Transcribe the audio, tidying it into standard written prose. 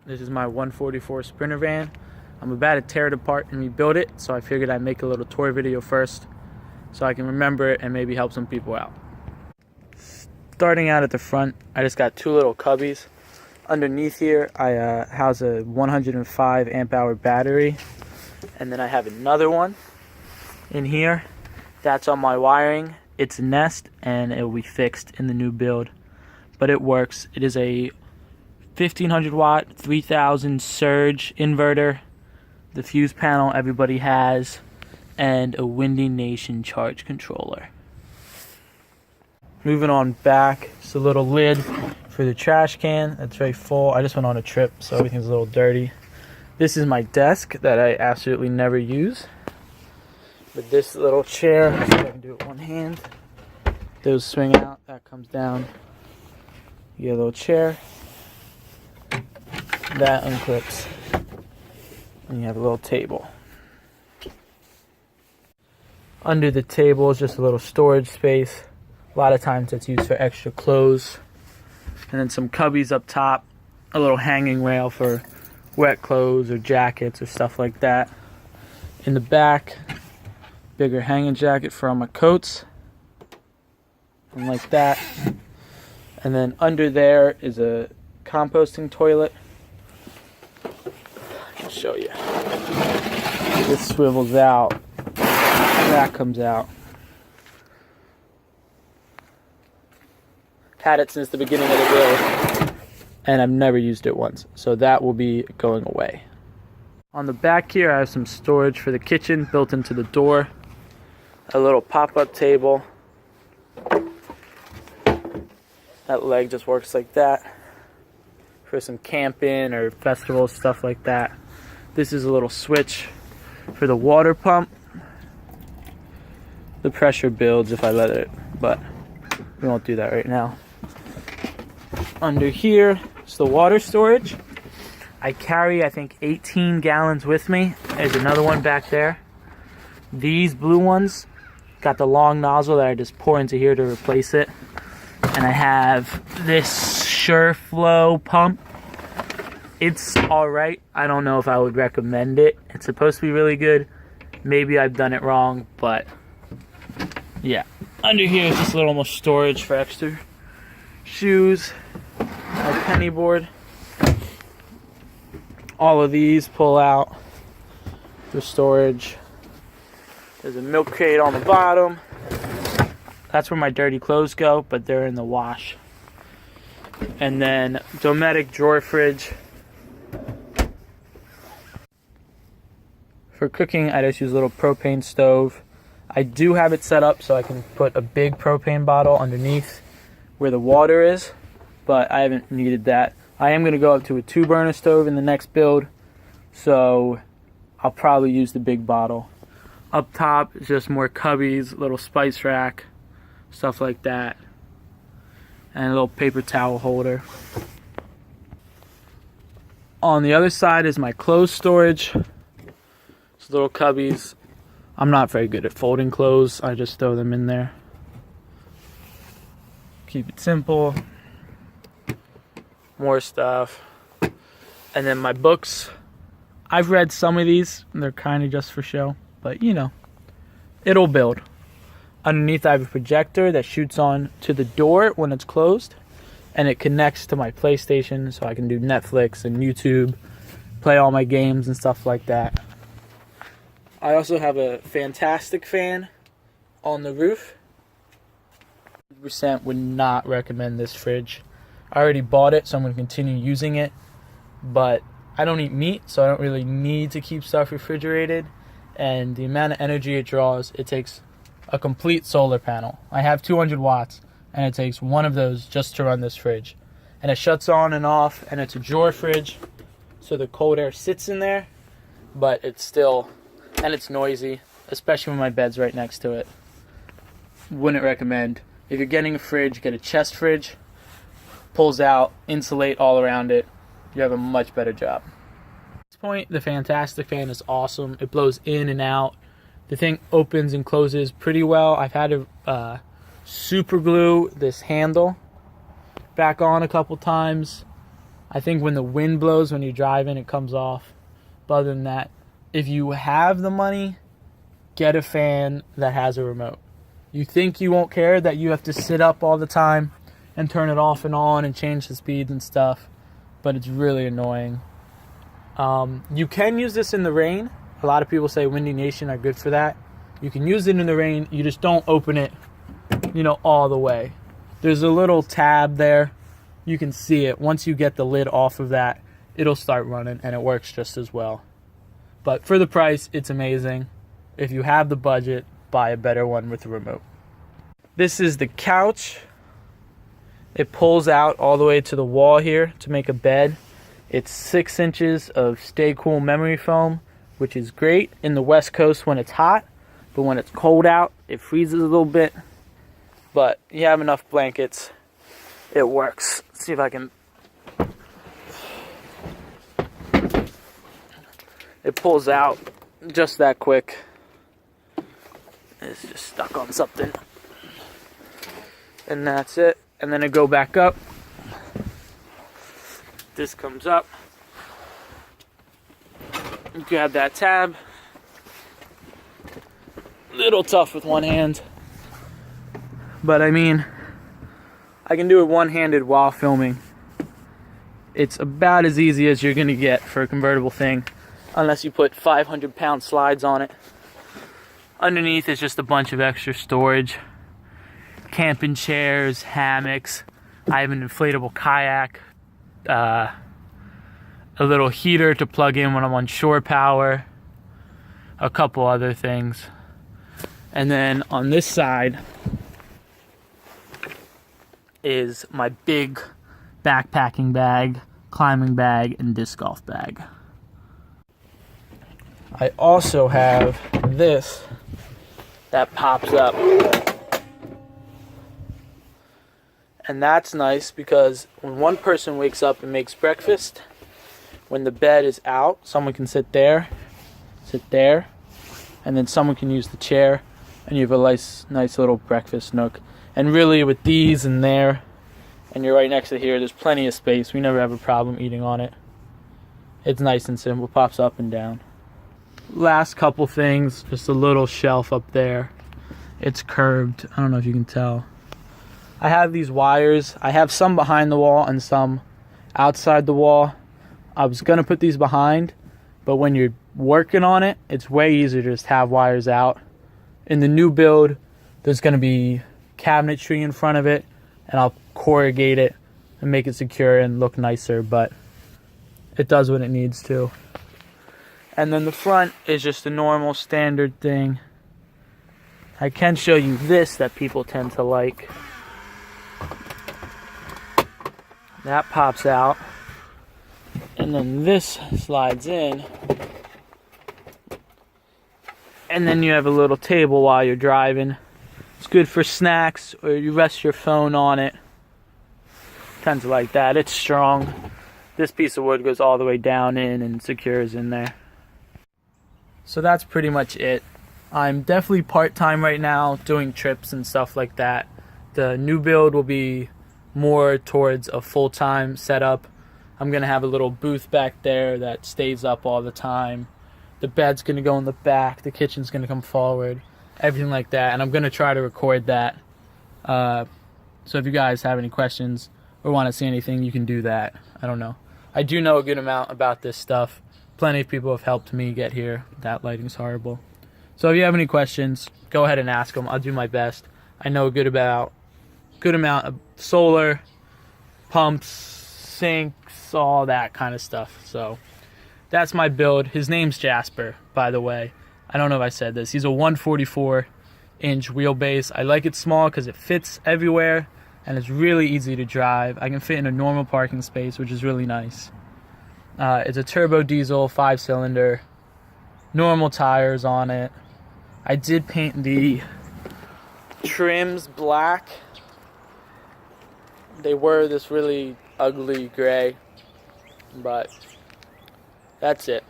This is my 144 Sprinter van. I'm about to tear it apart and rebuild it, so I figured I'd make a little tour video first so I can remember it and maybe help some people out. Starting out at the front, I just got two little cubbies. Underneath here, I house a 105 amp hour battery, and then I have another one in here. That's on my wiring. It's a Nest, and it will be fixed in the new build, but it works. It is a 1500 watt 3000 surge inverter, the fuse panel everybody has, and a Windy Nation charge controller. Moving on back, just a little lid for the trash can. That's very full. I just went on a trip, so everything's a little dirty. This is my desk that I absolutely never use. But this little chair, if I can do it with one hand, those swing out, that comes down. You get a little chair, that unclips, and you have a little table. Under the table is just a little storage space. A lot of times it's used for extra clothes. And then some cubbies up top, a little hanging rail for wet clothes or jackets or stuff like that. In the back, bigger hanging jacket for all my coats, and like that. And then under there is a composting toilet. I can show you. This swivels out, that comes out. Had it since the beginning of the build, and I've never used it once, so that will be going away. On the back here, I have some storage for the kitchen built into the door. A little pop-up table. That leg just works like that for some camping or festivals, stuff like that. This is a little switch for the water pump. The pressure builds if I let it, but we won't do that right now. Under here is the water storage. I carry, I think, 18 gallons with me. There's another one back there. These blue ones got the long nozzle that I just pour into here to replace it. And I have this SureFlow pump. It's alright. I don't know if I would recommend it. It's supposed to be really good. Maybe I've done it wrong, but yeah. Under here is just a little more storage for extra shoes. My penny board. All of these pull out for storage. There's a milk crate on the bottom. That's where my dirty clothes go, but they're in the wash. And then Dometic drawer fridge. For cooking, I just use a little propane stove. I do have it set up so I can put a big propane bottle underneath where the water is, but I haven't needed that. I am going to go up to a 2-burner stove in the next build, so I'll probably use the big bottle. Up top is just more cubbies, little spice rack, stuff like that, and a little paper towel holder. On the other side is my clothes storage. It's little cubbies. I'm not very good at folding clothes. I just throw them in there. Keep it simple. More stuff. And then my books. I've read some of these. They're kind of just for show. But, you know, it'll build. Underneath, I have a projector that shoots on to the door when it's closed. And it connects to my PlayStation so I can do Netflix and YouTube. Play all my games and stuff like that. I also have a fantastic fan on the roof. 100% would not recommend this fridge. I already bought it, so I'm going to continue using it. But I don't eat meat, so I don't really need to keep stuff refrigerated. And the amount of energy it draws, it takes a complete solar panel. I have 200 watts, and it takes one of those just to run this fridge. And it shuts on and off, and it's a drawer fridge, so the cold air sits in there, but it's still... and it's noisy, especially when my bed's right next to it. Wouldn't recommend. If you're getting a fridge, get a chest fridge. Pulls out, insulate all around it. You have a much better job. At this point, the Fantastic Fan is awesome. It blows in and out. The thing opens and closes pretty well. I've had to super glue this handle back on a couple times. I think when the wind blows when you're driving, it comes off. But other than that, if you have the money, get a fan that has a remote. You think you won't care that you have to sit up all the time and turn it off and on and change the speeds and stuff, but it's really annoying. You can use this in the rain. A lot of people say Windy Nation are good for that. You can use it in the rain. You just don't open it, all the way. There's a little tab there. You can see it. Once you get the lid off of that, it'll start running, and it works just as well. But for the price, it's amazing. If you have the budget, buy a better one with a remote. This is the couch. It pulls out all the way to the wall here to make a bed. It's 6 inches of Stay Cool memory foam, which is great in the West Coast when it's hot, but when it's cold out, it freezes a little bit. But you have enough blankets, it works. Let's see if I can. It pulls out just that quick. It's just stuck on something. And that's it. And then it go back up. This comes up. You grab that tab. Little tough with one hand. But I mean, I can do it one-handed while filming. It's about as easy as you're gonna get for a convertible thing, unless you put 500-pound slides on it. Underneath is just a bunch of extra storage. Camping chairs, hammocks. I have an inflatable kayak. A little heater to plug in when I'm on shore power. A couple other things. And then on this side is my big backpacking bag, climbing bag, and disc golf bag. I also have this that pops up. And that's nice because when one person wakes up and makes breakfast, when the bed is out, someone can sit there, and then someone can use the chair, and you have a nice little breakfast nook. And really with these and there, and you're right next to here, there's plenty of space. We never have a problem eating on it. It's nice and simple, pops up and down. Last couple things, just a little shelf up there. It's curved, I don't know if you can tell. I have these wires. I have some behind the wall and some outside the wall. I was gonna put these behind, but when you're working on it, it's way easier to just have wires out. In the new build, there's gonna be cabinetry in front of it, and I'll corrugate it and make it secure and look nicer, but it does what it needs to. And then the front is just a normal standard thing. I can show you this that people tend to like. That pops out, and then this slides in, and then you have a little table while you're driving. It's good for snacks, or you rest your phone on it. Tends to like that. It's strong. This piece of wood goes all the way down in and secures in there. So that's pretty much it. I'm definitely part-time right now, doing trips and stuff like that. The new build will be more towards a full-time setup. I'm gonna have a little booth back there that stays up all the time. The bed's gonna go in the back, the kitchen's gonna come forward, everything like that, and I'm gonna try to record that. So if you guys have any questions or want to see anything, you can do that. I don't know. I do know a good amount about this stuff. Plenty of people have helped me get here. That lighting's horrible. So if you have any questions, go ahead and ask them. I'll do my best. I know a good amount of solar, pumps, sinks, all that kind of stuff. So that's my build. His name's Jasper, by the way. I don't know if I said this. He's a 144-inch wheelbase. I like it small because it fits everywhere and it's really easy to drive. I can fit in a normal parking space, which is really nice. It's a turbo diesel, 5-cylinder, normal tires on it. I did paint the trims black. They were this really ugly gray, but that's it.